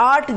8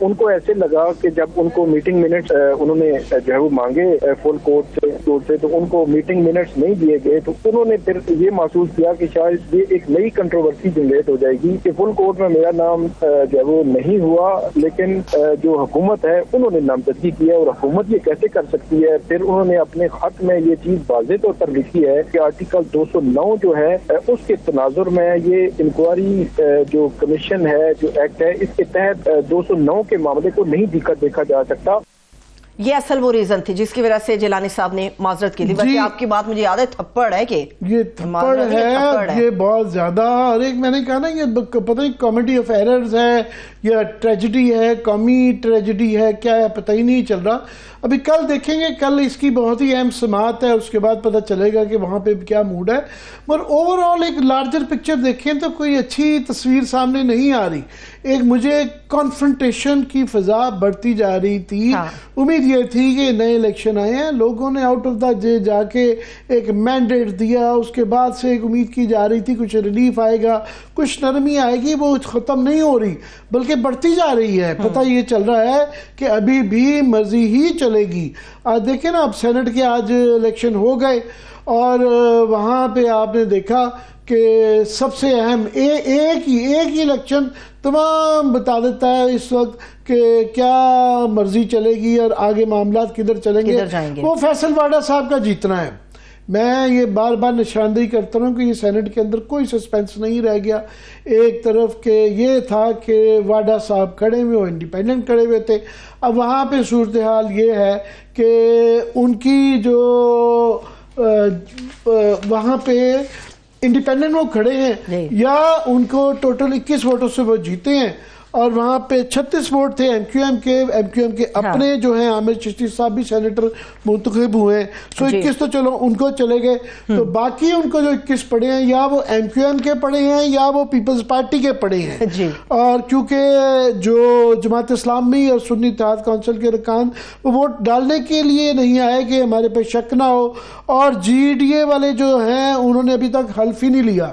ان کو ایسے لگا کہ جب ان کو میٹنگ منٹس انہوں نے جو ہے وہ مانگے فل کورٹ سے تو ان کو میٹنگ منٹس نہیں دیے گئے, تو انہوں نے پھر یہ محسوس کیا کہ شاید یہ ایک نئی کنٹروورسی جنریٹ ہو جائے گی کہ فل کورٹ میں میرا نام جو ہے وہ نہیں ہوا, لیکن جو حکومت ہے انہوں نے نامزدگی کی ہے, اور حکومت یہ کیسے کر سکتی ہے. پھر انہوں نے اپنے خط میں یہ چیز واضح طور پر لکھی ہے کہ آرٹیکل 209 جو ہے اس کے تناظر میں یہ انکوائری جو کمیشن ہے, جو ایکٹ ہے, اس کے تحت 209 کے معاملے کو نہیں دیکھا جا سکتا. یہ اصل وہ ریزن تھی جس کی وجہ سے جیلانی صاحب نے معذرت کی تھی. ویسے آپ کی بات مجھے یاد ہے, تھپڑ ہے کہ یہ تھپڑ ہے, یہ بہت زیادہ. اور ایک میں نے کہا نا یہ پتہ نہیں کامیڈی آف ایررز ہے یا ٹریجڈی ہے, قومی ٹریجڈی ہے, کیا ہے پتہ ہی نہیں چل رہا. ابھی کل دیکھیں گے, کل اس کی بہت ہی اہم سماعت ہے, اس کے بعد پتہ چلے گا کہ وہاں پہ کیا موڈ ہے. مگر اوور آل ایک لارجر پکچر دیکھیں تو کوئی اچھی تصویر سامنے نہیں آ رہی. ایک مجھے کانفرنٹیشن کی فضا بڑھتی جا رہی تھی. امید یہ تھی کہ نئے الیکشن آئے ہیں, لوگوں نے آؤٹ آف دا جے جا کے ایک مینڈیٹ دیا, اس کے بعد سے ایک امید کی جا رہی تھی کچھ ریلیف آئے گا, کچھ نرمی آئے گی. وہ ختم نہیں ہو رہی بلکہ بڑھتی جا رہی ہے. پتہ یہ چل رہا ہے کہ ابھی بھی مرضی ہی چلے گی. آج دیکھیں نا, اب سینٹ کے آج الیکشن ہو گئے اور وہاں پہ آپ نے دیکھا کہ سب سے اہم ایک ہی الیکشن تمام بتا دیتا ہے اس وقت کہ کیا مرضی چلے گی اور آگے معاملات کدھر چلیں گے. وہ فیصل واڈا صاحب کا جیتنا ہے. میں یہ بار بار نشاندہی کرتا ہوں کہ یہ سینٹ کے اندر کوئی سسپینس نہیں رہ گیا. ایک طرف کہ یہ تھا کہ واڈا صاحب کھڑے ہوئے, وہ انڈیپینڈنٹ کھڑے ہوئے تھے. اب وہاں پہ صورتحال یہ ہے کہ ان کی جو وہاں پہ انڈیپینڈنٹ وہ کھڑے ہیں یا ان کو ٹوٹل 21 ووٹوں سے وہ جیتے ہیں, اور وہاں پہ 36 ووٹ تھے ایم کیو ایم کے اپنے جو ہیں عامر چشتی صاحب بھی سینیٹر منتخب ہوئے ہیں. سو 21 تو چلو ان کو چلے گئے, تو باقی ان کو جو 21 پڑے ہیں یا وہ ایم کیو ایم کے پڑے ہیں یا وہ پیپلز پارٹی کے پڑے ہیں. اور کیونکہ جو جماعت اسلامی اور سنی اتحاد کونسل کے ارکان وہ ووٹ ڈالنے کے لیے نہیں آئے کہ ہمارے پہ شک نہ ہو, اور جی ڈی اے والے جو ہیں انہوں نے ابھی تک حلف ہی نہیں لیا.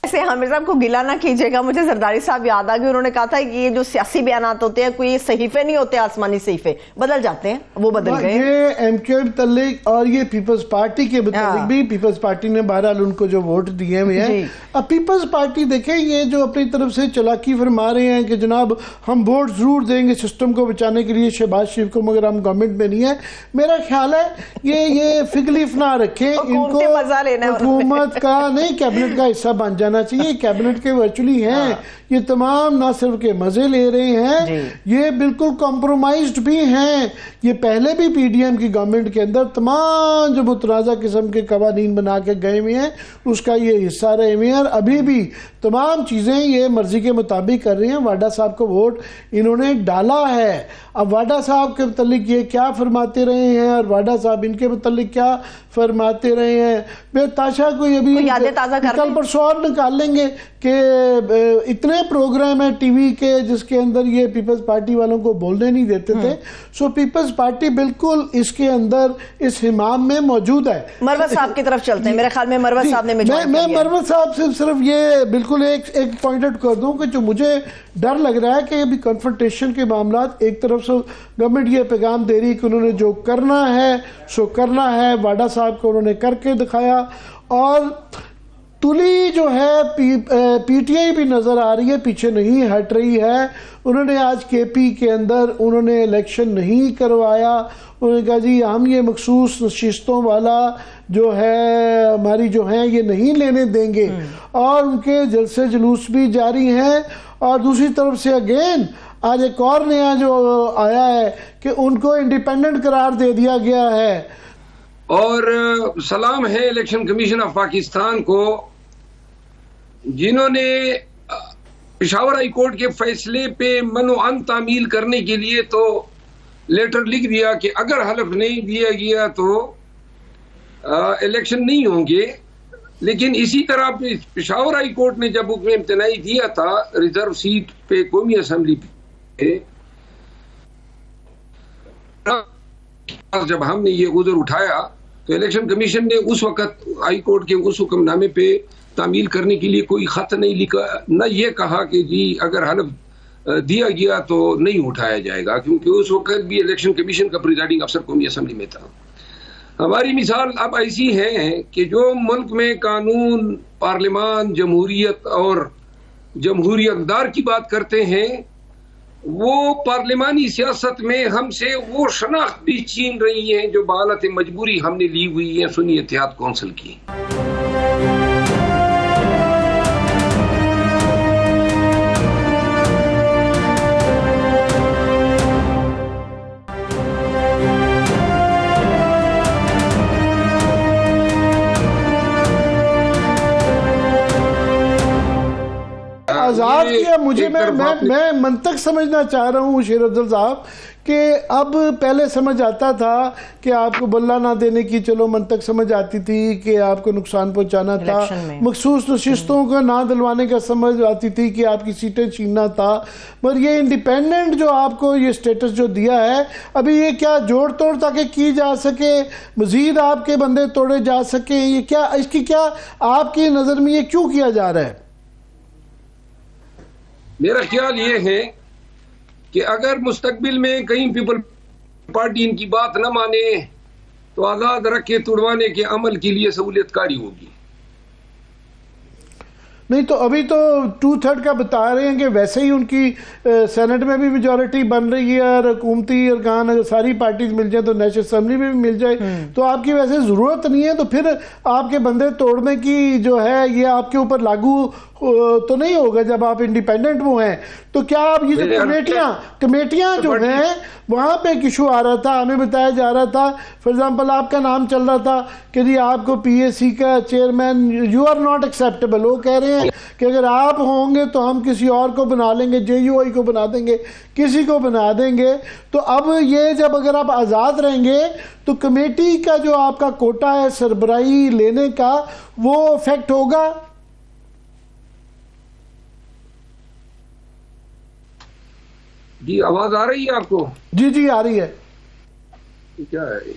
ایسے عامر صاحب کو گلہ نہ کیجیے گا, مجھے زرداری صاحب یاد آ گئی, انہوں نے کہا تھا کہ یہ جو سیاسی بیانات ہوتے ہیں کوئی صحیفے نہیں ہوتے, آسمانی صحیفے بدل جاتے ہیں, وہ بدل گئے. یہ ایم کیو ایم متعلق اور یہ پیپلز پارٹی کے متعلق بھی, پیپلز پارٹی نے بہرحال ان کو جو ووٹ دیے ہوئے ہیں. اب پیپلز پارٹی دیکھیں یہ جو اپنی طرف سے چلاکی فرما رہے ہیں کہ جناب ہم ووٹ ضرور دیں گے سسٹم کو بچانے کے لیے شہباز شریف کو, مگر ہم گورنمنٹ میں نہیں ہیں. میرا خیال ہے یہ فگلیف نہ رکھیں, ان کو حکومت کا نہیں کیبنٹ کا حصہ بن جانا چاہیے. کیبنٹ کے ورچولی ہیں یہ تمام, نہ صرف کے مزے لے رہے ہیں, یہ بالکل کمپرومائزڈ بھی ہیں. یہ پہلے بھی پی ڈی ایم کی گورنمنٹ کے اندر تمام جو متنازع قسم کے قوانین بنا کے گئے ہوئے ہیں اس کا یہ حصہ رہے ہوئے ہیں, اور ابھی بھی تمام چیزیں یہ مرضی کے مطابق کر رہی ہیں. واڈا صاحب کو ووٹ انہوں نے ڈالا ہے. اب واڈا صاحب کے متعلق یہ کیا فرماتے رہے ہیں اور واڈا صاحب ان کے متعلق کیا فرماتے رہے ہیں, بے تاشا کوئی ابھی کل پرسوں اور نکال لیں گے کہ اتنے پروگرام ہیں ٹی وی کے جس کے اندر یہ پیپلز پارٹی والوں کو بولنے نہیں دیتے تھے. سو پیپلز پارٹی بالکل اس کے اندر اس ہمام میں موجود ہے. مروت صاحب کی طرف چلتے ہیں, میرے خیال میں مروت صاحب نے میں مروت صاحب سے صرف یہ بالکل ایک پوائنٹ آؤٹ کر دوں کہ جو مجھے ڈر لگ رہا ہے کہ ابھی کنفرنٹیشن کے معاملات, ایک طرف سے گورنمنٹ یہ پیغام دے رہی کہ انہوں نے جو کرنا ہے سو کرنا ہے, واڈا صاحب کو انہوں نے کر کے دکھایا, اور تلی جو ہے پی ٹی آئی بھی نظر آ رہی ہے پیچھے نہیں ہٹ رہی ہے. انہوں نے آج کے پی کے اندر انہوں نے الیکشن نہیں کروایا. انہوں نے کہا جی ہم یہ مخصوص نشستوں والا جو ہے ہماری جو ہیں یہ نہیں لینے دیں گے, اور ان کے جلسے جلوس بھی جاری ہیں. اور دوسری طرف سے اگین آج ایک اور نیا جو آیا ہے کہ ان کو انڈیپینڈنٹ قرار دے دیا گیا ہے. اور سلام ہے الیکشن کمیشن آف پاکستان کو, جنہوں نے پشاور ہائی کورٹ کے فیصلے پہ منع عن تعمیل کرنے کے لیے تو لیٹر لکھ دیا کہ اگر حلف نہیں دیا گیا تو الیکشن نہیں ہوں گے. لیکن اسی طرح پشاور ہائی کورٹ نے جب حکم امتناعی دیا تھا ریزرو سیٹ پہ قومی اسمبلی پہ, جب ہم نے یہ عذر اٹھایا تو الیکشن کمیشن نے اس وقت ہائی کورٹ کے اس حکم نامے پہ تعمیل کرنے کے لیے کوئی خط نہیں لکھا, نہ یہ کہا کہ جی اگر حلف دیا گیا تو نہیں اٹھایا جائے گا، کیونکہ اس وقت بھی الیکشن کمیشن کا پریزائڈنگ افسر قومی اسمبلی میں تھا۔ ہماری مثال اب ایسی ہے کہ جو ملک میں قانون، پارلیمان، جمہوریت اور جمہوری اقدار کی بات کرتے ہیں، وہ پارلیمانی سیاست میں ہم سے وہ شناخت بھی چھین رہی ہیں جو بحالت مجبوری ہم نے لی ہوئی ہے سنی اتحاد کونسل کی۔ آزاد کیا مجھے میں منطق سمجھنا چاہ رہا ہوں شیر افضل صاحب کہ اب پہلے سمجھ آتا تھا کہ آپ کو بلہ نہ دینے کی چلو منطق سمجھ آتی تھی کہ آپ کو نقصان پہنچانا تھا، مخصوص نشستوں کو نہ دلوانے کا سمجھ آتی تھی کہ آپ کی سیٹیں چھیننا تھا، مگر یہ انڈیپینڈنٹ جو آپ کو یہ سٹیٹس جو دیا ہے ابھی یہ کیا جوڑ توڑ تاکہ کی جا سکے، مزید آپ کے بندے توڑے جا سکیں، یہ کیا اس کی کیا آپ کی نظر میں یہ کیوں کیا جا رہا ہے؟ میرا خیال یہ ہے کہ اگر مستقبل میں کہیں پیپل پارٹی ان کی بات نہ مانے تو آزاد رکھے توڑوانے کے عمل کے لیے سہولت کاری ہوگی۔ نہیں تو ابھی تو 2/3 کا بتا رہے ہیں کہ ویسے ہی ان کی سینٹ میں بھی میجورٹی بن رہی ہے اور حکومتی ارکان اگر ساری پارٹیز مل جائیں تو نیشنل اسمبلی میں بھی مل جائے، تو آپ کی ویسے ضرورت نہیں ہے، تو پھر آپ کے بندے توڑنے کی جو ہے یہ آپ کے اوپر لاگو تو نہیں ہوگا جب آپ انڈیپینڈنٹ وہ ہیں۔ تو کیا آپ یہ کمیٹیاں جو ہیں وہاں پہ ایک ایشو آ رہا تھا، ہمیں بتایا جا رہا تھا فار ایگزامپل آپ کا نام چل رہا تھا کہ جی آپ کو پی اے سی کا chairman you are not acceptable, وہ کہہ رہے ہیں کہ اگر آپ ہوں گے تو ہم کسی اور کو بنا لیں گے، JUI کو بنا دیں گے، کسی کو بنا دیں گے۔ تو اب یہ جب اگر آپ آزاد رہیں گے تو کمیٹی کا جو آپ کا کوٹا ہے سربراہی لینے کا وہ افیکٹ ہوگا؟ جی آواز آ رہی ہے آپ کو؟ جی آ رہی ہے۔ کیا ہے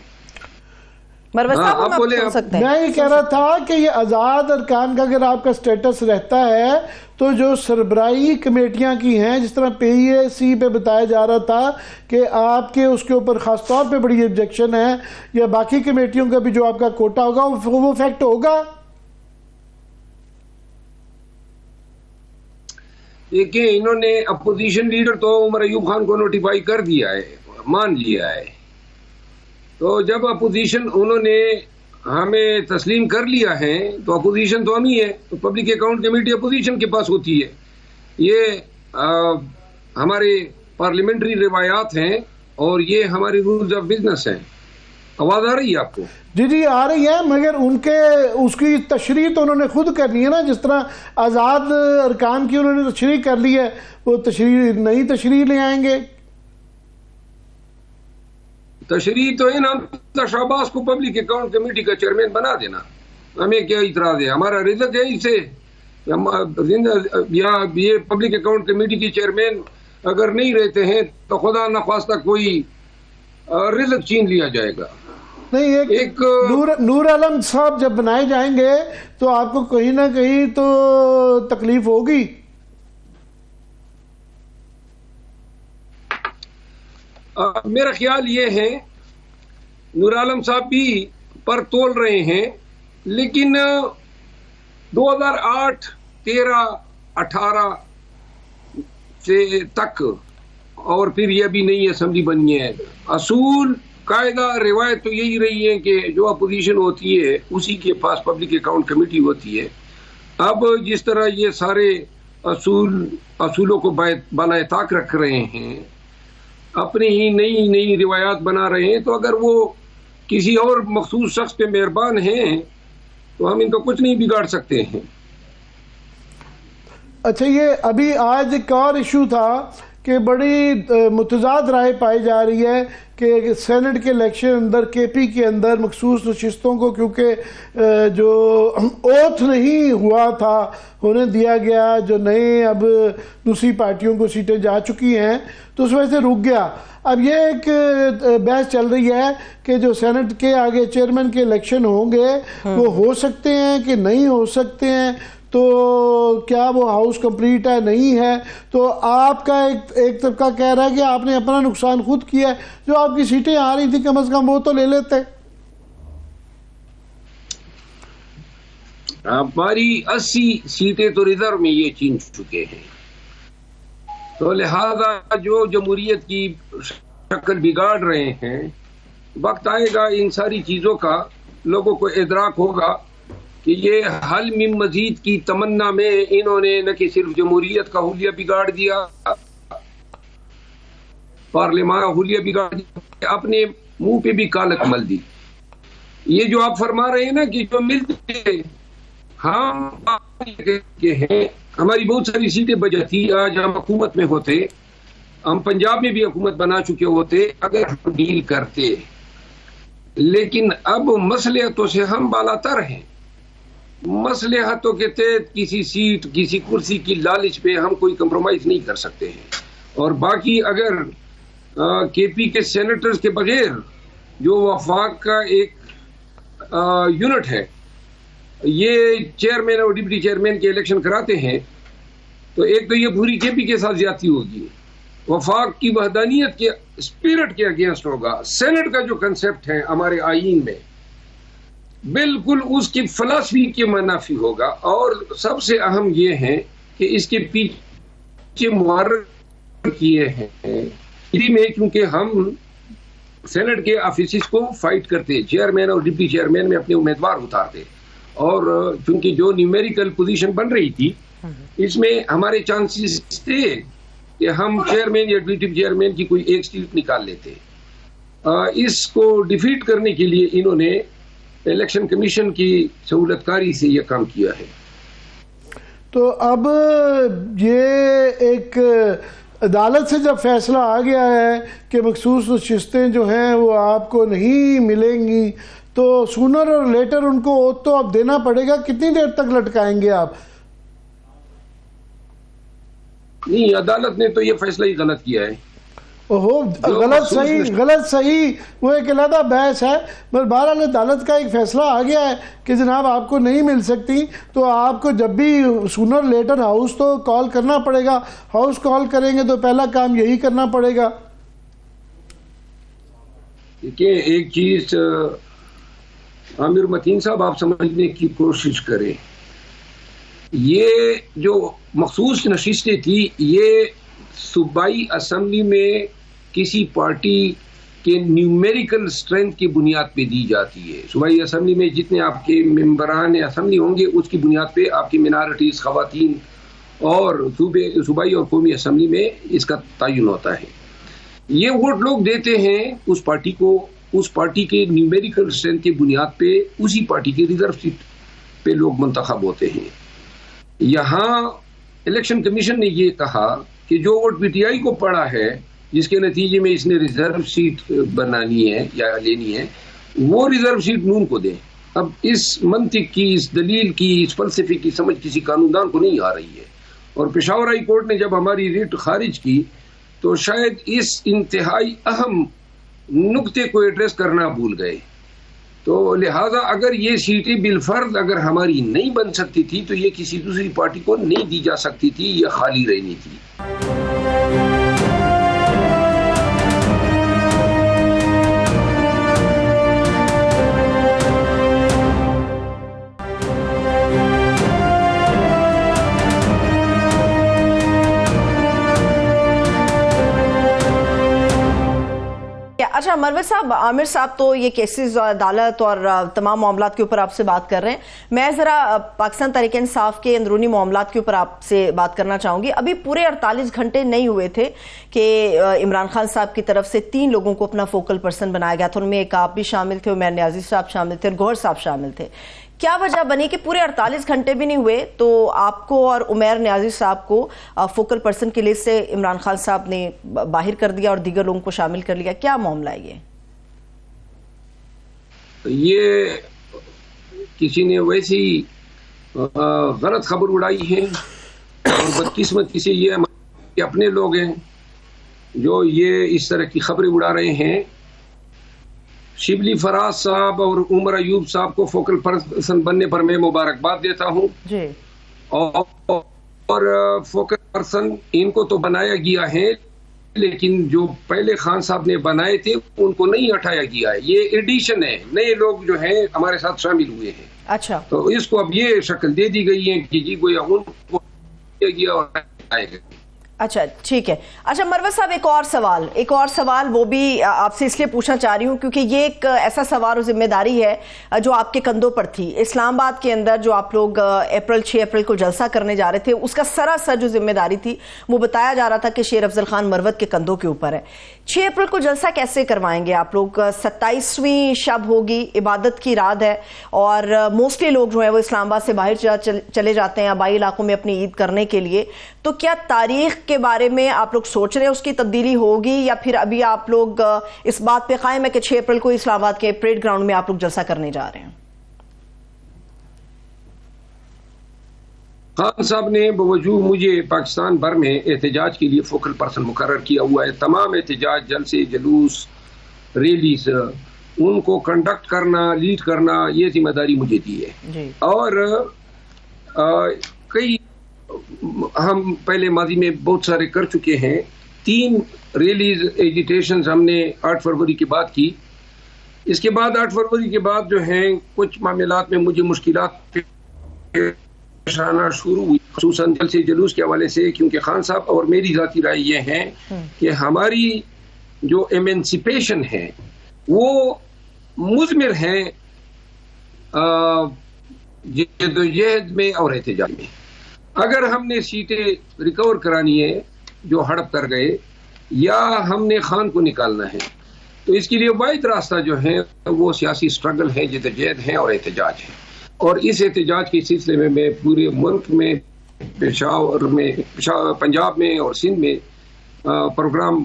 میں یہ کہہ رہا تھا کہ یہ آزاد ارکان کا اگر آپ کا سٹیٹس رہتا ہے تو جو سربراہی کمیٹیاں کی ہیں جس طرح PAC پہ بتایا جا رہا تھا کہ آپ کے اس کے اوپر خاص طور پہ بڑی آبجیکشن ہے، یا باقی کمیٹیوں کا بھی جو آپ کا کوٹا ہوگا وہ افیکٹ ہوگا؟ دیکھیں انہوں نے اپوزیشن لیڈر تو عمر ایوب خان کو نوٹیفائی کر دیا ہے، مان لیا ہے، تو جب اپوزیشن انہوں نے ہمیں تسلیم کر لیا ہے تو اپوزیشن تو ہم ہی ہے، تو پبلک اکاؤنٹ کمیٹی اپوزیشن کے پاس ہوتی ہے۔ یہ ہمارے پارلیمنٹری روایات ہیں اور یہ ہماری رولز آف بزنس ہیں۔ آواز آ رہی ہے آپ کو؟ جی آ رہی ہے، مگر ان کے اس کی تشریح تو انہوں نے خود کرنی ہے نا، جس طرح آزاد ارکان کی انہوں نے تشریح کر لی ہے، وہ نئی تشریح لے آئیں گے۔ تشریح تو ہے نا، شہباز کو پبلک اکاؤنٹ کمیٹی کا چیئرمین بنا دینا، ہمیں کیا اعتراض ہے؟ ہمارا رزق ہے اسے، یا یہ پبلک اکاؤنٹ کمیٹی کی چیئرمین اگر نہیں رہتے ہیں تو خدا نخواستہ کوئی رزق چھین لیا جائے گا۔ نہیں، ایک نور عالم صاحب جب بنائے جائیں گے تو آپ کو کہیں نہ کہیں تو تکلیف ہوگی۔ میرا خیال یہ ہے نور عالم صاحب بھی پر تول رہے ہیں، لیکن 2008، 13، 18 سے تک اور پھر یہ بھی نئی اسمبلی بنی ہے، اصول قاعدہ روایت تو یہی رہی ہے کہ جو اپوزیشن ہوتی ہے اسی کے پاس پبلک اکاؤنٹ کمیٹی ہوتی ہے۔ اب جس طرح یہ سارے اصولوں کو بالائے طاق رکھ رہے ہیں، اپنی ہی نئی روایات بنا رہے ہیں، تو اگر وہ کسی اور مخصوص شخص پہ مہربان ہیں تو ہم ان کو کچھ نہیں بگاڑ سکتے ہیں۔ اچھا، یہ ابھی آج ایک اور ایشو تھا کہ بڑی متضاد رائے پائی جا رہی ہے کہ سینٹ کے الیکشن اندر KP کے اندر مخصوص نشستوں کو کیونکہ جو اوتھ نہیں ہوا تھا ہونے دیا گیا، جو نئے اب دوسری پارٹیوں کو سیٹیں جا چکی ہیں، تو اس وجہ سے رک گیا۔ اب یہ ایک بحث چل رہی ہے کہ جو سینٹ کے آگے چیئرمین کے الیکشن ہوں گے وہ ہو سکتے ہیں کہ نہیں ہو سکتے ہیں، تو تو کیا وہ ہاؤس کمپلیٹ ہے نہیں ہے؟ تو آپ کا ایک طبقہ کہہ رہا ہے کہ آپ نے اپنا نقصان خود کیا ہے، جو آپ کی سیٹیں آ رہی تھی کم از کم وہ تو لے لیتے۔ ہماری 80 سیٹیں تو ریزرو میں یہ چھین چکے ہیں، تو لہذا جو جمہوریت کی شکل بگاڑ رہے ہیں، وقت آئے گا ان ساری چیزوں کا لوگوں کو ادراک ہوگا کہ یہ حل من مزید کی تمنا میں انہوں نے نہ کہ صرف جمہوریت کا حلیہ بگاڑ دیا، پارلیمان کا حلیہ بگاڑ دیا، اپنے منہ پہ بھی کالک مل دی۔ یہ جو آپ فرما رہے ہیں نا کہ جو ملتے ہم ہیں، ہماری بہت ساری سیٹیں بچی تھی، آج ہم حکومت میں ہوتے، ہم پنجاب میں بھی حکومت بنا چکے ہوتے اگر ہم ڈیل کرتے، لیکن اب مصلحتوں سے ہم بالاتر ہیں۔ مصلحتوں کے تحت کسی سیٹ کسی کرسی کی لالچ پہ ہم کوئی کمپرومائز نہیں کر سکتے ہیں۔ اور باقی اگر کے پی کے سینیٹرز کے بغیر جو وفاق کا ایک یونٹ ہے یہ چیئرمین اور ڈپٹی چیئرمین کے الیکشن کراتے ہیں، تو ایک تو یہ پوری کے پی کے ساتھ زیادتی ہوگی، وفاق کی وحدانیت کے اسپرٹ کے اگینسٹ ہوگا۔ سینٹ کا جو کنسپٹ ہے ہمارے آئین میں بالکل اس کی فلسفی کے منافی ہوگا، اور سب سے اہم یہ ہے کہ اس کے پیچھے معرض کیے ہیں میں، کیونکہ ہم سینٹ کے آفیسز کو فائٹ کرتے، چیئرمین اور ڈپٹی چیئرمین میں اپنے امیدوار اتارتے، اور چونکہ جو نیومیریکل پوزیشن بن رہی تھی اس میں ہمارے چانسز تھے کہ ہم چیئرمین یا ڈپٹی چیئرمین کی کوئی ایک سیٹ نکال لیتے۔ اس کو ڈیفیٹ کرنے کے لیے انہوں نے الیکشن کمیشن کی سہولت کاری سے یہ کام کیا ہے۔ تو اب یہ ایک عدالت سے جب فیصلہ آ گیا ہے کہ مخصوص نشستیں جو ہیں وہ آپ کو نہیں ملیں گی، تو سونر اور لیٹر ان کو اوت تو اب دینا پڑے گا۔ کتنی دیر تک لٹکائیں گے آپ؟ نہیں، عدالت نے تو یہ فیصلہ ہی غلط کیا ہے۔ غلط صحیح وہ ایک علیحدہ بحث ہے، مگر بہرحال عدالت کا ایک فیصلہ آ گیا ہے کہ جناب آپ کو نہیں مل سکتی، تو آپ کو جب بھی سونر لیٹر ہاؤس تو کال کرنا پڑے گا۔ ہاؤس کال کریں گے تو پہلا کام یہی کرنا پڑے گا۔ کہ ایک چیز عامر متین صاحب آپ سمجھنے کی کوشش کریں، یہ جو مخصوص نشستیں تھی یہ صوبائی اسمبلی میں کسی پارٹی کے نیومیریکل سٹرینتھ کی بنیاد پہ دی جاتی ہے۔ صوبائی اسمبلی میں جتنے آپ کے ممبران اسمبلی ہوں گے اس کی بنیاد پہ آپ کی منارٹیز، خواتین اور صوبائی اور قومی اسمبلی میں اس کا تعین ہوتا ہے۔ یہ ووٹ لوگ دیتے ہیں اس پارٹی کو، اس پارٹی کے نیومیریکل سٹرینتھ کی بنیاد پہ اسی پارٹی کی ریزرو سیٹ پہ لوگ منتخب ہوتے ہیں۔ یہاں الیکشن کمیشن نے یہ کہا کہ جو ووٹ پی ٹی آئی کو پڑا ہے جس کے نتیجے میں اس نے ریزرو سیٹ بنانی ہے یا لینی ہے، وہ ریزرو سیٹ نون کو دیں۔ اب اس منطق کی، اس دلیل کی، اس فلسفے کی سمجھ کسی قانوندان کو نہیں آ رہی ہے، اور پشاور ہائی کورٹ نے جب ہماری ریٹ خارج کی تو شاید اس انتہائی اہم نقطے کو ایڈریس کرنا بھول گئے۔ تو لہذا اگر یہ سیٹیں بالفرض اگر ہماری نہیں بن سکتی تھی تو یہ کسی دوسری پارٹی کو نہیں دی جا سکتی تھی، یہ خالی رہنی تھی۔ اچھا مروت صاحب، عامر صاحب تو یہ کیسز عدالت اور تمام معاملات کے اوپر آپ سے بات کر رہے ہیں، میں ذرا پاکستان تحریک انصاف کے اندرونی معاملات کے اوپر آپ سے بات کرنا چاہوں گی۔ ابھی پورے 48 گھنٹے نہیں ہوئے تھے کہ عمران خان صاحب کی طرف سے 3 لوگوں کو اپنا فوکل پرسن بنایا گیا تھا، ان میں ایک آپ بھی شامل تھے، عمیر نیازی صاحب شامل تھے اور گوہر صاحب شامل تھے۔ کیا وجہ بنی کہ پورے 48 گھنٹے بھی نہیں ہوئے تو آپ کو اور عمیر نیازی صاحب کو فوکل پرسن کی لسٹ سے عمران خان صاحب نے باہر کر دیا اور دیگر لوگوں کو شامل کر لیا؟ کیا معاملہ ہے یہ کسی نے ویسی غلط خبر اڑائی ہے، اور بدقسمتی سے یہ اپنے لوگ ہیں جو یہ اس طرح کی خبریں اڑا رہے ہیں۔ شبلی فراز صاحب اور عمر ایوب صاحب کو فوکل پرسن بننے پر میں مبارکباد دیتا ہوں۔ اور فوکس پرسن ان کو تو بنایا گیا ہے، لیکن جو پہلے خان صاحب نے بنائے تھے ان کو نہیں ہٹایا گیا ہے. یہ ایڈیشن ہے، نئے لوگ جو ہیں ہمارے ساتھ شامل ہوئے ہیں. اچھا، تو اس کو اب یہ شکل دے دی گئی ہے کہ جی گویا ان کو دیا گیا اور آئے گا. اچھا ٹھیک ہے. اچھا مروت صاحب، ایک اور سوال وہ بھی آپ سے اس لیے پوچھنا چاہ رہی ہوں کیونکہ یہ ایک ایسا سوال و ذمہ داری ہے جو آپ کے کندھوں پر تھی. اسلام آباد کے اندر جو آپ لوگ 6 اپریل کو جلسہ کرنے جا رہے تھے، اس کا سراسر جو ذمہ داری تھی وہ بتایا جا رہا تھا کہ شیر افضل خان مروت کے کندھوں کے اوپر ہے. 6 اپریل کو جلسہ کیسے کروائیں گے آپ لوگ؟ 27ویں شب ہوگی، عبادت کی رات ہے، اور موسٹلی لوگ جو ہیں وہ اسلام آباد سے باہر چلے جاتے ہیں آبائی علاقوں میں اپنی عید کرنے کے لیے. تو کیا تاریخ کے بارے میں آپ لوگ سوچ رہے ہیں اس کی تبدیلی ہوگی، یا پھر ابھی آپ لوگ اس بات پہ قائم ہے کہ 6 اپریل کو اسلام آباد کے پریڈ گراؤنڈ میں آپ لوگ جلسہ کرنے جا رہے ہیں؟ خان صاحب نے بوجود مجھے پاکستان بھر میں احتجاج کے لیے فوکل پرسن مقرر کیا ہوا ہے. تمام احتجاج، جلسے، جلوس، ریلیز ان کو کنڈکٹ کرنا، لیڈ کرنا، یہ ذمہ داری مجھے دی ہے جی. اور کئی ہم پہلے ماضی میں بہت سارے کر چکے ہیں. 3 ریلیز ایجیٹیشنز ہم نے 8 فروری کے بعد کی. اس کے بعد 8 فروری کے بعد جو ہیں کچھ معاملات میں مجھے مشکلات پیش آنا شروع ہوئی، خصوصاً جلسے جلوس کے حوالے سے، کیونکہ خان صاحب اور میری ذاتی رائے یہ ہے کہ ہماری جو ایمنسپیشن ہے وہ مضمر ہے جدوجہد میں اور احتجاج میں. اگر ہم نے سیٹیں ریکور کرانی ہے جو ہڑپ کر گئے، یا ہم نے خان کو نکالنا ہے، تو اس کے لیے واحد راستہ جو ہے وہ سیاسی سٹرگل ہے، جدوجہد ہے اور احتجاج ہے. اور اس احتجاج کے سلسلے میں پورے ملک میں، پشاور میں، پنجاب میں اور سندھ میں پروگرام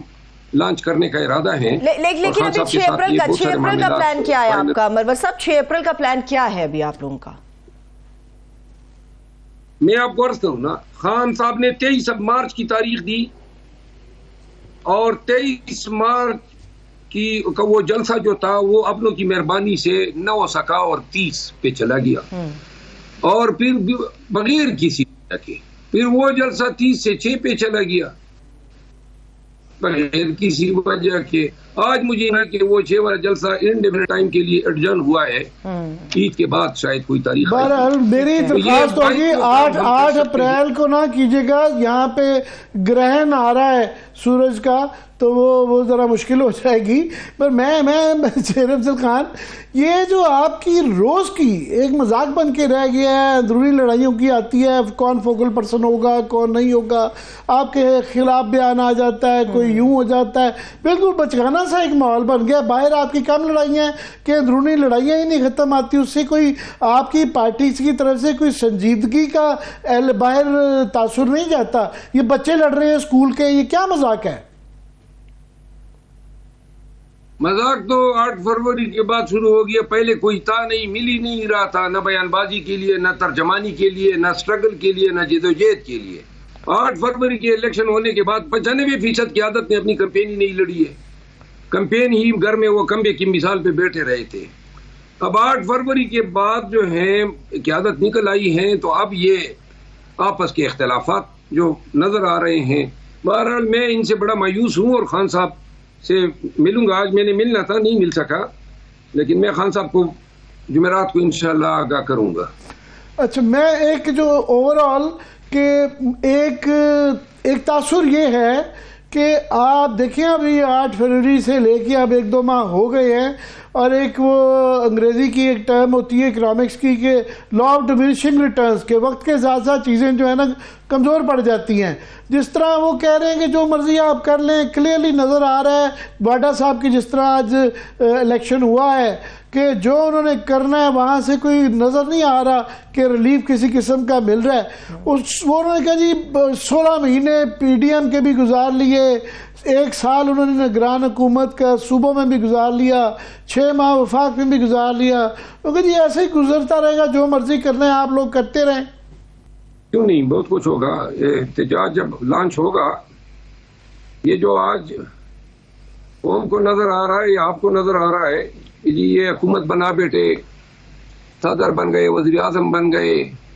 لانچ کرنے کا ارادہ ہے. لیکن ابھی 6 اپریل کا پلان کیا ہے آپ کا مروت صاحب؟ 6 اپریل کا پلان کیا ہے ابھی آپ لوگوں کا؟ میں آپ کو عرض کروں نا، خان صاحب نے 23 مارچ کی تاریخ دی، اور 23 مارچ کا وہ جلسہ جو تھا وہ اپنوں کی مہربانی سے 9 ہو سکا اور 30 پہ چلا گیا، اور پھر بغیر کسی وجہ کے پھر وہ جلسہ 30 سے 6 پہ چلا گیا بغیر کسی وجہ کے. آج مجھے کہ وہ 6 والا جلسہ انڈیفینٹ ٹائم کے لیے ایڈجرن ہوا ہے، عید کے بعد شاید کوئی تاریخ. بہرحال میری درخواست ہوگی 8 اپریل کو نہ کیجیے گا، یہاں پہ گرہن آ رہا ہے سورج کا، تو وہ ذرا مشکل ہو جائے گی. پر میں شیر افضل خان، یہ جو آپ کی روز کی ایک مذاق بن کے رہ گیا ہے، اندرونی لڑائیوں کی آتی ہے، کون فوکل پرسن ہوگا کون نہیں ہوگا، آپ کے خلاف بیان آ جاتا ہے، کوئی یوں ہو جاتا ہے، بالکل بچگانہ سا ایک ماحول بن گیا. باہر آپ کی کم لڑائیاں ہیں کہ اندرونی لڑائیاں ہی نہیں ختم آتی، اس سے کوئی آپ کی پارٹی کی طرف سے کوئی سنجیدگی کا باہر تاثر نہیں جاتا. یہ بچے لڑ رہے ہیں اسکول کے، یہ کیا مذاق ہے؟ مذاق تو 8 فروری کے بعد شروع ہو گیا. پہلے کوئی تھا نہیں، مل ہی نہیں رہا تھا، نہ بیان بازی کے لیے، نہ ترجمانی کے لیے، نہ سٹرگل کے لیے، نہ جدوجہد کے لیے. 8 فروری کے الیکشن ہونے کے بعد 95% کی عادت نے اپنی کمپین ہی نہیں لڑی ہے. کمپین ہی گھر میں وہ کمبے کی مثال پہ بیٹھے رہے تھے. اب 8 فروری کے بعد جو ہے قیادت نکل آئی ہے، تو اب یہ آپس کے اختلافات جو نظر آ رہے ہیں. بہرحال میں ان سے بڑا مایوس ہوں، اور خان صاحب سے ملوں گا. آج میں نے ملنا تھا، نہیں مل سکا، لیکن میں خان صاحب کو جمعرات کو انشاءاللہ آگاہ کروں گا. اچھا، میں ایک جو اوورآل کہ ایک تاثر یہ ہے کہ آپ دیکھیں ابھی 8 فروری سے لے کے اب 1-2 ماہ ہو گئے ہیں، اور ایک وہ انگریزی کی ایک ٹرم ہوتی ہے اکنامکس کی کہ لا آف ڈیمینشنگ ریٹرنز، کے وقت کے ساتھ ساتھ چیزیں جو ہے نا کمزور پڑ جاتی ہیں. جس طرح وہ کہہ رہے ہیں کہ جو مرضی آپ کر لیں، کلیئرلی نظر آ رہا ہے باڈا صاحب کی جس طرح آج الیکشن ہوا ہے کہ جو انہوں نے کرنا ہے وہاں سے کوئی نظر نہیں آ رہا کہ ریلیف کسی قسم کا مل رہا ہے. وہ انہوں نے کہا جی 16 مہینے پی ڈی ایم کے بھی گزار لیے، 1 سال انہوں نے نگران حکومت کا صوبوں میں بھی گزار لیا، 6 ماہ وفاق میں بھی گزار لیا. کیونکہ جی ایسے ہی گزرتا رہے گا، جو مرضی کرنا ہے آپ لوگ کرتے رہیں. کیوں نہیں، بہت کچھ ہوگا. احتجاج جب لانچ ہوگا، یہ جو آج قوم کو نظر آ رہا ہے یا آپ کو نظر آ رہا ہے کہ جی یہ حکومت بنا بیٹھے، صدر بن گئے، وزیر اعظم بن گئے،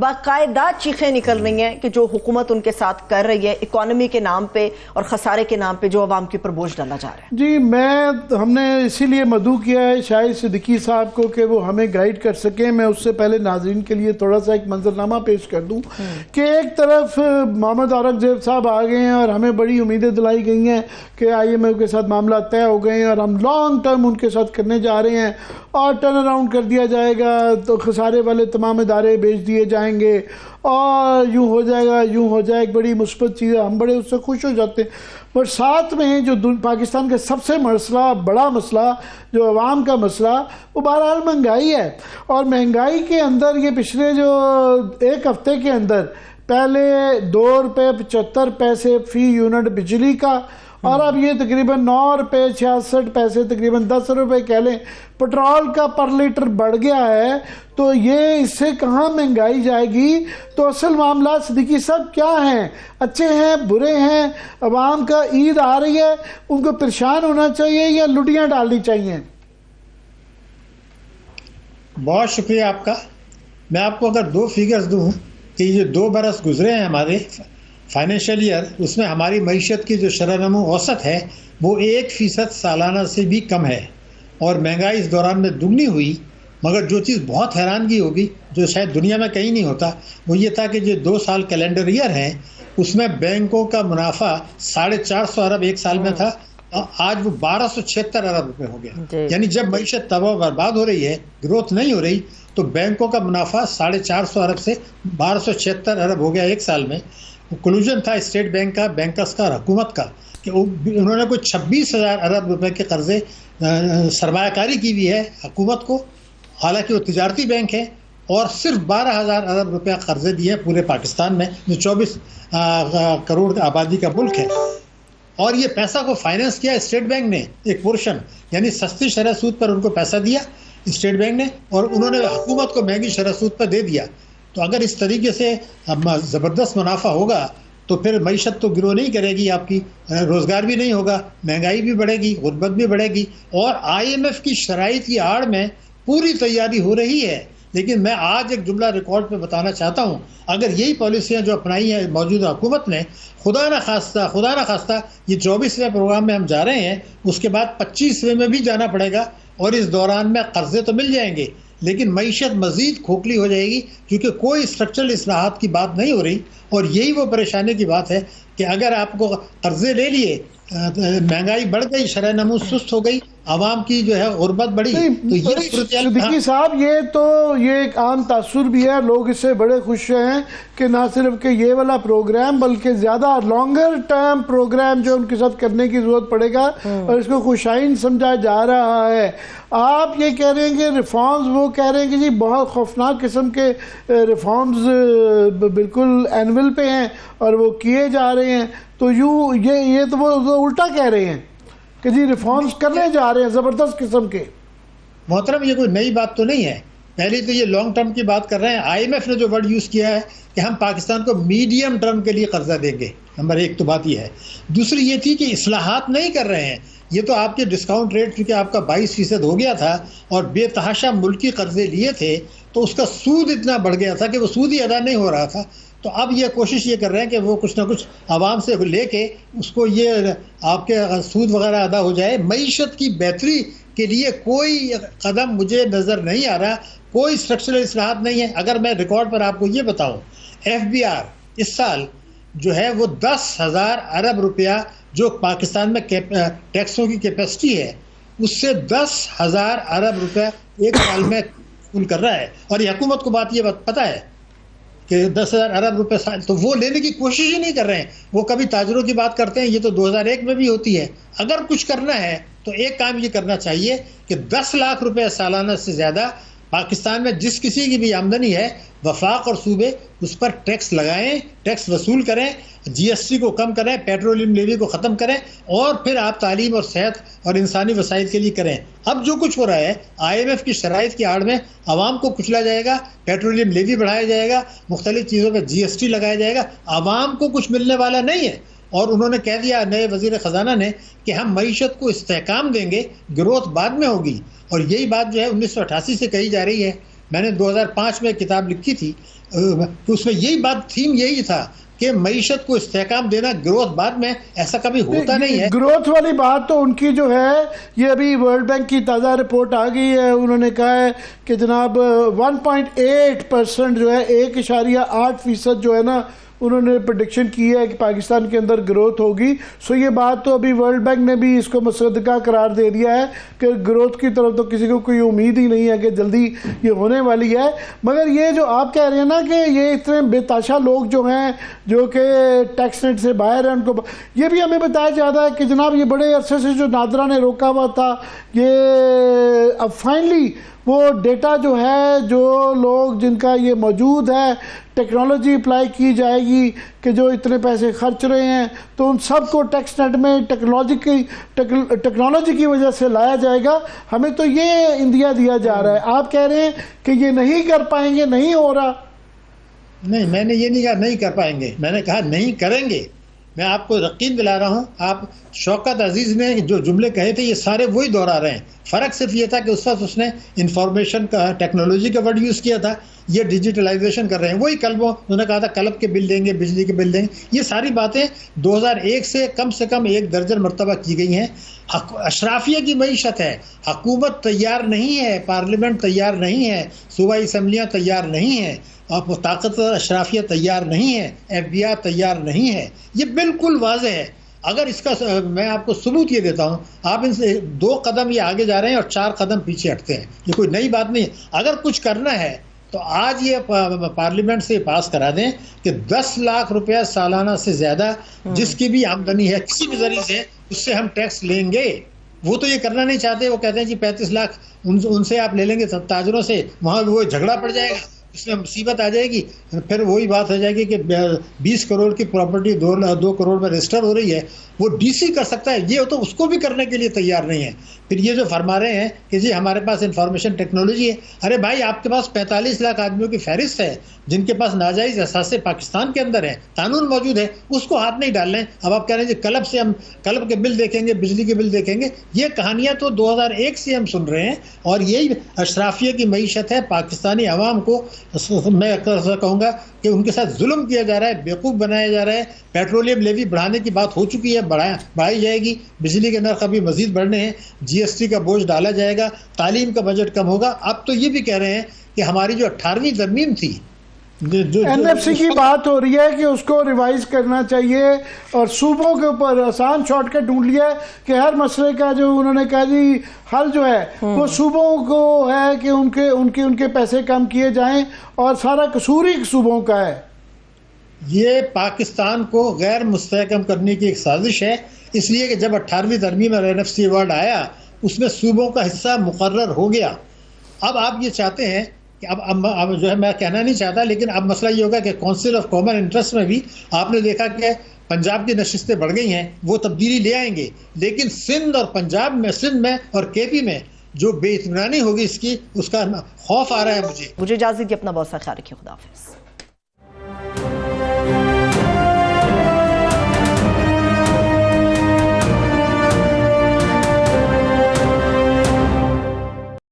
باقاعدہ چیخیں نکل رہی ہیں کہ جو حکومت ان کے ساتھ کر رہی ہے اکانومی کے نام پہ اور خسارے کے نام پہ جو عوام کے اوپر بوجھ ڈالا جا رہا ہے. جی ہم نے اسی لیے مدعو کیا ہے شاہد صدیقی صاحب کو کہ وہ ہمیں گائیڈ کر سکیں. میں اس سے پہلے ناظرین کے لیے تھوڑا سا ایک منظرنامہ پیش کر دوں کہ ایک طرف محمد اورنگزیب صاحب آ گئے ہیں اور ہمیں بڑی امیدیں دلائی گئی ہیں کہ IMF کے ساتھ معاملہ طے ہو گئے ہیں اور ہم لانگ ٹرم ان کے ساتھ کرنے جا رہے ہیں اور ٹرن اراؤنڈ کر دیا جائے گا تو خسارے والے تمام ادارے بیچ دیے جائیں گے اور یوں ہو جائے گا یوں ہو جائے. ایک بڑی مثبت چیز ہے, ہم بڑے اس سے خوش ہو جاتے ہیں. پر ساتھ میں جو پاکستان کا سب سے بڑا مسئلہ جو عوام کا مسئلہ وہ بہرحال مہنگائی ہے. اور مہنگائی کے اندر یہ پچھلے جو ایک ہفتے کے اندر پہلے ₹2.75 فی یونٹ بجلی کا اور اب یہ تقریباً ₹9.66 تقریباً ₹10 کہہ لیں پٹرول کا پر لیٹر بڑھ گیا ہے. تو یہ اس سے کہاں مہنگائی جائے گی؟ تو اصل معاملات صدیقی صاحب کیا ہیں؟ اچھے ہیں برے ہیں؟ عوام کا عید آ رہی ہے, ان کو پریشان ہونا چاہیے یا لڈیاں ڈالنی چاہیے؟ بہت شکریہ آپ کا. میں آپ کو اگر 2 فیگرز دوں کہ یہ 2 برس گزرے ہیں ہمارے فائنینشیل ایئر, اس میں ہماری معیشت کی جو شرح نمو اوسط ہے وہ 1% سالانہ سے بھی کم ہے اور مہنگائی اس دوران میں دگنی ہوئی. مگر جو چیز بہت حیرانگی ہوگی جو شاید دنیا میں کہیں نہیں ہوتا وہ یہ تھا کہ جو 2 سال کیلنڈر ایئر ہیں اس میں بینکوں کا منافع 450 ارب ایک سال میں تھا, آج وہ 1276 ارب روپے ہو گیا. یعنی جب معیشت تباہ و برباد ہو رہی ہے, گروتھ نہیں ہو رہی, تو بینکوں کا منافع 450 ارب سے 1276 ارب ہو گیا ایک سال میں. کلوژن تھا اسٹیٹ بینک کا, بینکرز کا اور حکومت کا کہ انہوں نے کوئی 26,000 ارب روپے کے قرضے سرمایہ کاری کی ہوئی ہے حکومت کو, حالانکہ وہ تجارتی بینک ہے, اور صرف 12,000 ارب روپے قرضے دیے ہیں پورے پاکستان میں جو 24 کروڑ آبادی کا ملک ہے. اور یہ پیسہ کو فائنینس کیا اسٹیٹ بینک نے ایک پورشن, یعنی سستی شرح سود پر ان کو پیسہ دیا اسٹیٹ بینک نے اور انہوں نے حکومت کو مہنگی شرح سود پر دے دیا. تو اگر اس طریقے سے زبردست منافع ہوگا تو پھر معیشت تو گرو نہیں کرے گی آپ کی, روزگار بھی نہیں ہوگا, مہنگائی بھی بڑھے گی, غربت بھی بڑھے گی. اور IMF کی شرائط کی آڑ میں پوری تیاری ہو رہی ہے. لیکن میں آج ایک جملہ ریکارڈ پہ بتانا چاہتا ہوں, اگر یہی پالیسیاں جو اپنائی ہیں موجودہ حکومت نے, خدا نہ خواستہ یہ 24ویں پروگرام میں ہم جا رہے ہیں, اس کے بعد 25ویں میں بھی جانا پڑے گا اور اس دوران میں قرضے تو مل جائیں گے لیکن معیشت مزید کھوکھلی ہو جائے گی کیونکہ کوئی اسٹرکچرل اصلاحات کی بات نہیں ہو رہی. اور یہی وہ پریشانی کی بات ہے کہ اگر آپ کو قرضے لے لیے, مہنگائی بڑھ گئی, شرح نمو سست ہو گئی, عوام کی جو ہے غربت بڑھی, تو یہ صدیقی صاحب یہ ایک عام تاثر بھی ہے. لوگ اس سے بڑے خوش ہیں کہ نہ صرف کہ یہ والا پروگرام بلکہ زیادہ لانگر ٹرم پروگرام جو ان کے ساتھ کرنے کی ضرورت پڑے گا اور اس کو خوشائن سمجھا جا رہا ہے. آپ یہ کہہ رہے ہیں کہ ریفارمز, وہ کہہ رہے ہیں کہ جی بہت خوفناک قسم کے ریفارمز بالکل اینول پہ ہیں اور وہ کیے جا رہے ہیں. تو یہ تو وہ الٹا کہہ رہے ہیں کہ جی ریفارمز کرنے جا رہے ہیں زبردست قسم کے. محترم یہ کوئی نئی بات تو نہیں ہے. پہلی تو یہ لانگ ٹرم کی بات کر رہے ہیں. IMF نے جو ورڈ یوز کیا ہے کہ ہم پاکستان کو میڈیم ٹرم کے لیے قرضہ دیں گے, نمبر 1 تو بات یہ ہے. دوسری یہ تھی کہ اصلاحات نہیں کر رہے ہیں. یہ تو آپ کے ڈسکاؤنٹ ریٹ چونکہ آپ کا 22% ہو گیا تھا اور بے تحاشا ملکی قرضے لیے تھے تو اس کا سود اتنا بڑھ گیا تھا کہ وہ سود ہی ادا نہیں ہو رہا تھا. تو اب یہ کوشش یہ کر رہے ہیں کہ وہ کچھ نہ کچھ عوام سے لے کے اس کو یہ آپ کے سود وغیرہ ادا ہو جائے. معیشت کی بہتری کے لیے کوئی قدم مجھے نظر نہیں آ رہا, کوئی اسٹرکچرل اصلاحات نہیں ہے. اگر میں ریکارڈ پر آپ کو یہ بتاؤں, FBR اس سال جو ہے وہ 10,000 ارب روپیہ جو پاکستان میں ٹیکسوں کی کیپیسٹی ہے اس سے 10,000 ارب روپیہ ایک سال میں وصول کر رہا ہے. اور یہ حکومت کو بات یہ پتہ ہے کہ 10,000 ارب روپے سال, تو وہ لینے کی کوشش ہی نہیں کر رہے ہیں. وہ کبھی تاجروں کی بات کرتے ہیں, یہ تو 2001 میں بھی ہوتی ہے. اگر کچھ کرنا ہے تو ایک کام یہ کرنا چاہیے کہ 10 لاکھ روپے سالانہ سے زیادہ پاکستان میں جس کسی کی بھی آمدنی ہے وفاق اور صوبے اس پر ٹیکس لگائیں, ٹیکس وصول کریں, GST کو کم کریں, پیٹرولیم لیوی کو ختم کریں, اور پھر آپ تعلیم اور صحت اور انسانی وسائل کے لیے کریں. اب جو کچھ ہو رہا ہے IMF کی شرائط کی آڑ میں عوام کو کچلا جائے گا, پیٹرولیم لیوی بڑھایا جائے گا, مختلف چیزوں پہ GST لگایا جائے گا, عوام کو کچھ ملنے والا نہیں ہے. اور انہوں نے کہہ دیا نئے وزیر خزانہ نے کہ ہم معیشت کو استحکام دیں گے, گروتھ بعد میں ہوگی. اور یہی بات جو ہے 1988 سے کہی جا رہی ہے میں نے 2005 میں کتاب لکھی تھی، اس میں یہی بات تھیم یہی تھا کہ معیشت کو استحکام دینا، گروتھ بعد میں، ایسا کبھی ہوتا نہیں ہے۔ گروتھ والی بات تو ان کی جو ہے، یہ ابھی ورلڈ بینک کی تازہ رپورٹ آ گئی ہے، انہوں نے کہا ہے کہ جناب 1.8% جو ہے، 1.8% جو ہے نا، انہوں نے پریڈکشن کی ہے کہ پاکستان کے اندر گروتھ ہوگی۔ سو یہ بات تو ابھی ورلڈ بینک نے بھی اس کو مصدقہ قرار دے دیا ہے کہ گروتھ کی طرف تو کسی کو کوئی امید ہی نہیں ہے کہ جلدی یہ ہونے والی ہے۔ مگر یہ جو آپ کہہ رہے ہیں نا کہ یہ اتنے بے تاشا لوگ جو ہیں جو کہ ٹیکس نیٹ سے باہر ہیں، ان کو یہ بھی ہمیں بتایا جاتا ہے کہ جناب یہ بڑے عرصے سے جو نادرا نے روکا ہوا تھا، یہ اب فائنلی وہ ڈیٹا جو ہے، جو لوگ جن کا یہ موجود ہے، ٹیکنالوجی اپلائی کی جائے گی کہ جو اتنے پیسے خرچ رہے ہیں، تو ان سب کو ٹیکس نیٹ میں ٹیکنالوجی کی وجہ سے لایا جائے گا۔ ہمیں تو یہ اندیا دیا جا رہا ہے، آپ کہہ رہے ہیں کہ یہ نہیں کر پائیں گے، نہیں ہو رہا۔ نہیں، میں نے یہ نہیں کہا نہیں کر پائیں گے، میں نے کہا نہیں کریں گے۔ میں آپ کو یقین دلا رہا ہوں، آپ شوکت عزیز نے جو جملے کہے تھے یہ سارے وہی دہرا رہے ہیں۔ فرق صرف یہ تھا کہ اس وقت اس نے انفارمیشن کا، ٹیکنالوجی کا ورڈ یوز کیا تھا، یہ ڈیجیٹلائزیشن کر رہے ہیں۔ وہی کلبوں انہوں نے کہا تھا کلب کے بل دیں گے، بجلی کے بل دیں گے۔ یہ ساری باتیں 2001 سے کم 1 درجن مرتبہ کی گئی ہیں۔ اشرافیہ کی معیشت ہے، حکومت تیار نہیں ہے، پارلیمنٹ تیار نہیں ہے، صوبائی اسمبلیاں تیار نہیں ہیں، اور طاقتور اشرافیہ تیار نہیں ہے، ایف بی آئی تیار نہیں ہے۔ یہ بالکل واضح ہے۔ اگر اس کا میں آپ کو ثبوت یہ دیتا ہوں، آپ ان سے 2 قدم یہ آگے جا رہے ہیں اور 4 قدم پیچھے ہٹتے ہیں، یہ کوئی نئی بات نہیں ہے۔ اگر کچھ کرنا ہے تو آج یہ پارلیمنٹ سے پاس کرا دیں کہ 10 لاکھ روپیہ سالانہ سے زیادہ جس کی بھی آمدنی ہے کسی بھی ذریعے سے، اس سے ہم ٹیکس لیں گے۔ وہ تو یہ کرنا نہیں چاہتے، وہ کہتے ہیں جی 35 لاکھ ان سے آپ لے لیں گے تاجروں سے، وہاں وہ جھگڑا پڑ جائے گا، اس میں مصیبت آ جائے گی، پھر وہی بات ہو جائے گی کہ 20 کروڑ کی پراپرٹی 2 کروڑ میں رجسٹر ہو رہی ہے، وہ ڈی سی کر سکتا ہے، یہ تو اس کو بھی کرنے کے لیے تیار نہیں ہے۔ پھر یہ جو فرما رہے ہیں کہ جی ہمارے پاس انفارمیشن ٹیکنالوجی ہے، ارے بھائی آپ کے پاس 45 لاکھ آدمیوں کی فہرست ہے جن کے پاس ناجائز اثاثے پاکستان کے اندر ہیں، قانون موجود ہے، اس کو ہاتھ نہیں ڈال لیں۔ اب آپ کہہ رہے ہیں جی کلب سے ہم کلب کے بل دیکھیں گے، بجلی کے بل دیکھیں گے، یہ کہانیاں تو 2001 سے ہم سن رہے ہیں، اور یہی اشرافیہ کی معیشت ہے۔ پاکستانی عوام کو میں کہوں گا کہ ان کے ساتھ ظلم کیا جا رہا ہے، بیوقوف بنایا جا رہا ہے۔ پیٹرولیم لیوی بڑھانے کی بات ہو چکی ہے، بڑھائی جائے گی، بجلی کے نرخ ابھی مزید بڑھنے ہیں، جی ایس ٹی کا بوجھ ڈالا جائے گا، تعلیم کا بجٹ کم ہوگا۔ اب تو یہ بھی کہہ رہے ہیں کہ ہماری جو 18ویں ترمیم تھی، این ایف سی کی بات ہو رہی ہے کہ اس کو ریوائز کرنا چاہیے، اور صوبوں کے اوپر آسان شارٹ کٹ ڈھونڈ لیا ہے کہ ہر مسئلے کا جو انہوں نے کہا جی حل جو ہے وہ صوبوں کو ہے کہ ان کے پیسے کم کیے جائیں، اور سارا قصور ہی صوبوں کا ہے۔ یہ پاکستان کو غیر مستحکم کرنے کی ایک سازش ہے، اس لیے کہ جب 18ویں ترمیم اور این ایف سی ایوارڈ آیا اس میں صوبوں کا حصہ مقرر ہو گیا۔ اب آپ یہ چاہتے ہیں کہ اب جو ہے میں کہنا نہیں چاہتا، لیکن اب مسئلہ یہ ہوگا کہ کونسل آف کامن انٹرسٹ میں بھی آپ نے دیکھا کہ پنجاب کی نشستیں بڑھ گئی ہیں، وہ تبدیلی لے آئیں گے، لیکن سندھ اور پنجاب میں، سندھ میں اور کے پی میں جو بے اطمینانی ہوگی اس کا خوف آ رہا ہے مجھے۔ اجازت دی، اپنا بہت سا خیال رکھیے، خدا حافظ۔